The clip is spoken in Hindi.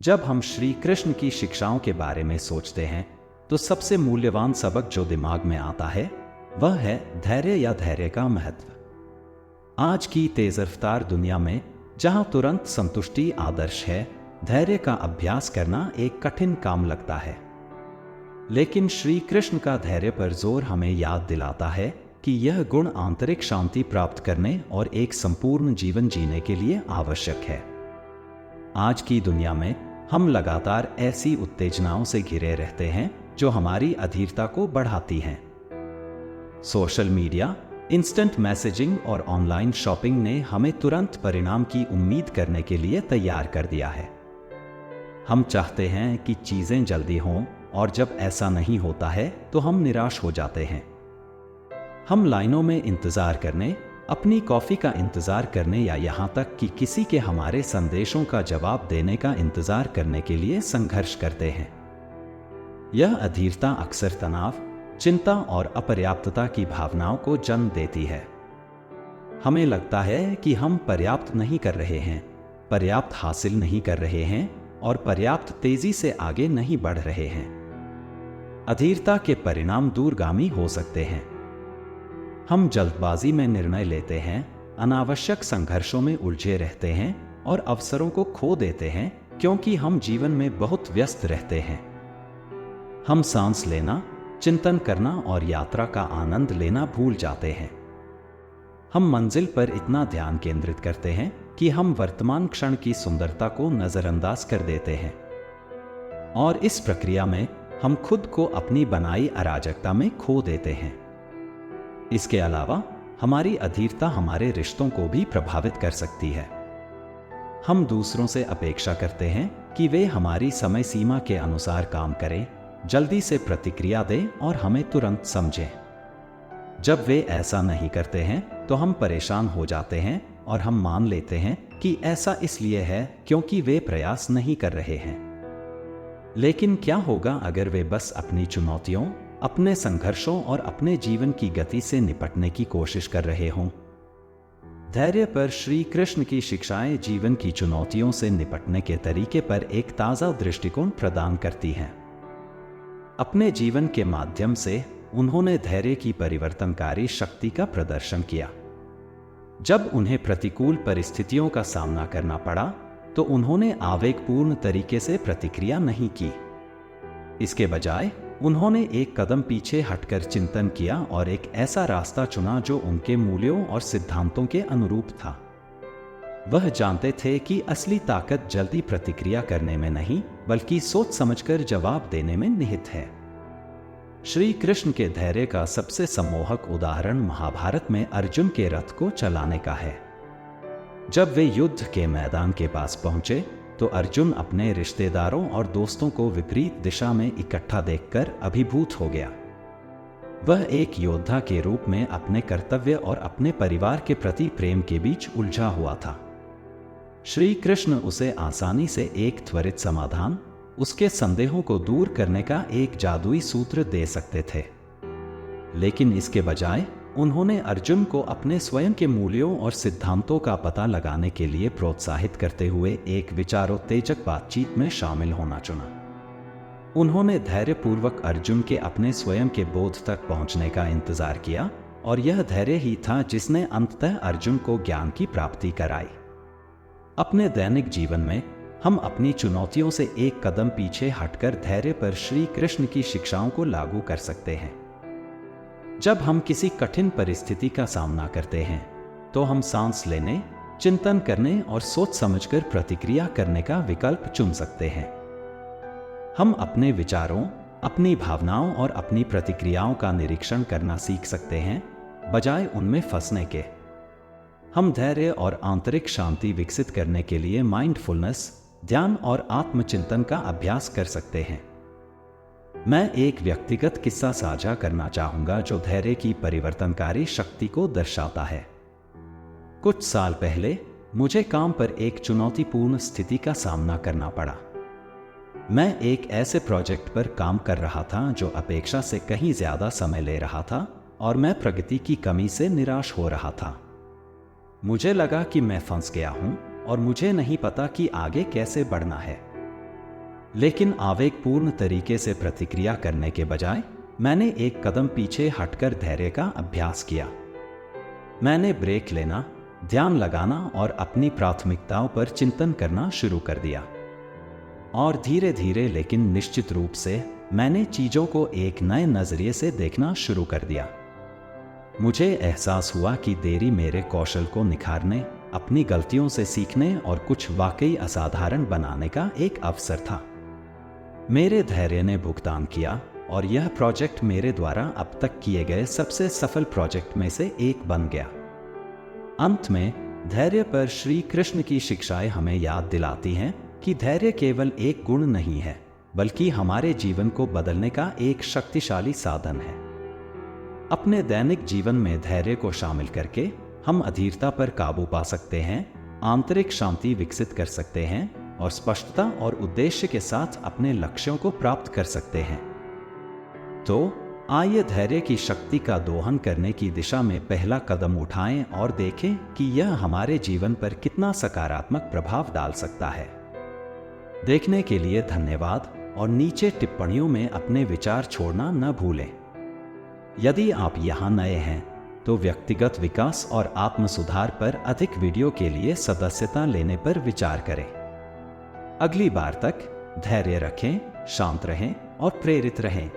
जब हम श्री कृष्ण की शिक्षाओं के बारे में सोचते हैं तो सबसे मूल्यवान सबक जो दिमाग में आता है वह है धैर्य या धैर्य का महत्व। आज की तेज रफ्तार दुनिया में जहां तुरंत संतुष्टि आदर्श है, धैर्य का अभ्यास करना एक कठिन काम लगता है। लेकिन श्री कृष्ण का धैर्य पर जोर हमें याद दिलाता है कि यह गुण आंतरिक शांति प्राप्त करने और एक संपूर्ण जीवन जीने के लिए आवश्यक है। आज की दुनिया में हम लगातार ऐसी उत्तेजनाओं से घिरे रहते हैं जो हमारी अधीरता को बढ़ाती हैं। सोशल मीडिया, इंस्टेंट मैसेजिंग और ऑनलाइन शॉपिंग ने हमें तुरंत परिणाम की उम्मीद करने के लिए तैयार कर दिया है। हम चाहते हैं कि चीजें जल्दी हों और जब ऐसा नहीं होता है तो हम निराश हो जाते हैं। हम लाइनों में इंतजार करने, अपनी कॉफी का इंतजार करने या यहाँ तक कि किसी के हमारे संदेशों का जवाब देने का इंतजार करने के लिए संघर्ष करते हैं। यह अधीरता अक्सर तनाव, चिंता और अपर्याप्तता की भावनाओं को जन्म देती है। हमें लगता है कि हम पर्याप्त नहीं कर रहे हैं, पर्याप्त हासिल नहीं कर रहे हैं और पर्याप्त तेजी से आगे नहीं बढ़ रहे हैं। अधीरता के परिणाम दूरगामी हो सकते हैं। हम जल्दबाजी में निर्णय लेते हैं, अनावश्यक संघर्षों में उलझे रहते हैं और अवसरों को खो देते हैं क्योंकि हम जीवन में बहुत व्यस्त रहते हैं। हम सांस लेना, चिंतन करना और यात्रा का आनंद लेना भूल जाते हैं। हम मंजिल पर इतना ध्यान केंद्रित करते हैं कि हम वर्तमान क्षण की सुंदरता को नजरअंदाज कर देते हैं और इस प्रक्रिया में हम खुद को अपनी बनाई अराजकता में खो देते हैं। इसके अलावा हमारी अधीरता हमारे रिश्तों को भी प्रभावित कर सकती है। हम दूसरों से अपेक्षा करते हैं कि वे हमारी समय सीमा के अनुसार काम करें, जल्दी से प्रतिक्रिया दें और हमें तुरंत समझें। जब वे ऐसा नहीं करते हैं तो हम परेशान हो जाते हैं और हम मान लेते हैं कि ऐसा इसलिए है क्योंकि वे प्रयास नहीं कर रहे हैं। लेकिन क्या होगा अगर वे बस अपनी चुनौतियों, अपने संघर्षों और अपने जीवन की गति से निपटने की कोशिश कर रहे हों? धैर्य पर श्री कृष्ण की शिक्षाएं जीवन की चुनौतियों से निपटने के तरीके पर एक ताज़ा दृष्टिकोण प्रदान करती हैं। अपने जीवन के माध्यम से उन्होंने धैर्य की परिवर्तनकारी शक्ति का प्रदर्शन किया। जब उन्हें प्रतिकूल परिस्थितियों का सामना करना पड़ा तो उन्होंने आवेगपूर्ण तरीके से प्रतिक्रिया नहीं की। इसके बजाय उन्होंने एक कदम पीछे हटकर चिंतन किया और एक ऐसा रास्ता चुना जो उनके मूल्यों और सिद्धांतों के अनुरूप था। वह जानते थे कि असली ताकत जल्दी प्रतिक्रिया करने में नहीं, बल्कि सोच समझकर जवाब देने में निहित है। श्री कृष्ण के धैर्य का सबसे सम्मोहक उदाहरण महाभारत में अर्जुन के रथ को चलाने का है। जब वे युद्ध के मैदान के पास पहुंचे तो अर्जुन अपने रिश्तेदारों और दोस्तों को विपरीत दिशा में इकट्ठा देखकर अभिभूत हो गया। वह एक योद्धा के रूप में अपने कर्तव्य और अपने परिवार के प्रति प्रेम के बीच उलझा हुआ था। श्री कृष्ण उसे आसानी से एक त्वरित समाधान, उसके संदेहों को दूर करने का एक जादुई सूत्र दे सकते थे। लेकिन इसके बजाय उन्होंने अर्जुन को अपने स्वयं के मूल्यों और सिद्धांतों का पता लगाने के लिए प्रोत्साहित करते हुए एक विचारोत्तेजक बातचीत में शामिल होना चुना। उन्होंने धैर्यपूर्वक अर्जुन के अपने स्वयं के बोध तक पहुंचने का इंतजार किया और यह धैर्य ही था जिसने अंततः अर्जुन को ज्ञान की प्राप्ति कराई। अपने दैनिक जीवन में हम अपनी चुनौतियों से एक कदम पीछे हटकर धैर्य पर श्री कृष्ण की शिक्षाओं को लागू कर सकते हैं। जब हम किसी कठिन परिस्थिति का सामना करते हैं तो हम सांस लेने, चिंतन करने और सोच समझकर प्रतिक्रिया करने का विकल्प चुन सकते हैं। हम अपने विचारों, अपनी भावनाओं और अपनी प्रतिक्रियाओं का निरीक्षण करना सीख सकते हैं, बजाय उनमें फंसने के। हम धैर्य और आंतरिक शांति विकसित करने के लिए माइंडफुलनेस, ध्यान और आत्मचिंतन का अभ्यास कर सकते हैं। मैं एक व्यक्तिगत किस्सा साझा करना चाहूंगा जो धैर्य की परिवर्तनकारी शक्ति को दर्शाता है। कुछ साल पहले मुझे काम पर एक चुनौतीपूर्ण स्थिति का सामना करना पड़ा। मैं एक ऐसे प्रोजेक्ट पर काम कर रहा था जो अपेक्षा से कहीं ज्यादा समय ले रहा था और मैं प्रगति की कमी से निराश हो रहा था। मुझे लगा कि मैं फंस गया हूं और मुझे नहीं पता कि आगे कैसे बढ़ना है। लेकिन आवेगपूर्ण तरीके से प्रतिक्रिया करने के बजाय मैंने एक कदम पीछे हटकर धैर्य का अभ्यास किया। मैंने ब्रेक लेना, ध्यान लगाना और अपनी प्राथमिकताओं पर चिंतन करना शुरू कर दिया। और धीरे धीरे लेकिन निश्चित रूप से मैंने चीजों को एक नए नजरिए से देखना शुरू कर दिया। मुझे एहसास हुआ कि देरी मेरे कौशल को निखारने, अपनी गलतियों से सीखने और कुछ वाकई असाधारण बनाने का एक अवसर था। मेरे धैर्य ने भुगतान किया और यह प्रोजेक्ट मेरे द्वारा अब तक किए गए सबसे सफल प्रोजेक्ट में से एक बन गया। अंत में धैर्य पर श्री कृष्ण की शिक्षाएं हमें याद दिलाती हैं कि धैर्य केवल एक गुण नहीं है, बल्कि हमारे जीवन को बदलने का एक शक्तिशाली साधन है। अपने दैनिक जीवन में धैर्य को शामिल करके हम अधीरता पर काबू पा सकते हैं, आंतरिक शांति विकसित कर सकते हैं और स्पष्टता और उद्देश्य के साथ अपने लक्ष्यों को प्राप्त कर सकते हैं। तो आइए धैर्य की शक्ति का दोहन करने की दिशा में पहला कदम उठाएं और देखें कि यह हमारे जीवन पर कितना सकारात्मक प्रभाव डाल सकता है। देखने के लिए धन्यवाद और नीचे टिप्पणियों में अपने विचार छोड़ना न भूलें। यदि आप यहाँ नए हैं तो व्यक्तिगत विकास और आत्म सुधार पर अधिक वीडियो के लिए सदस्यता लेने पर विचार करें। अगली बार तक धैर्य रखें, शांत रहें और प्रेरित रहें।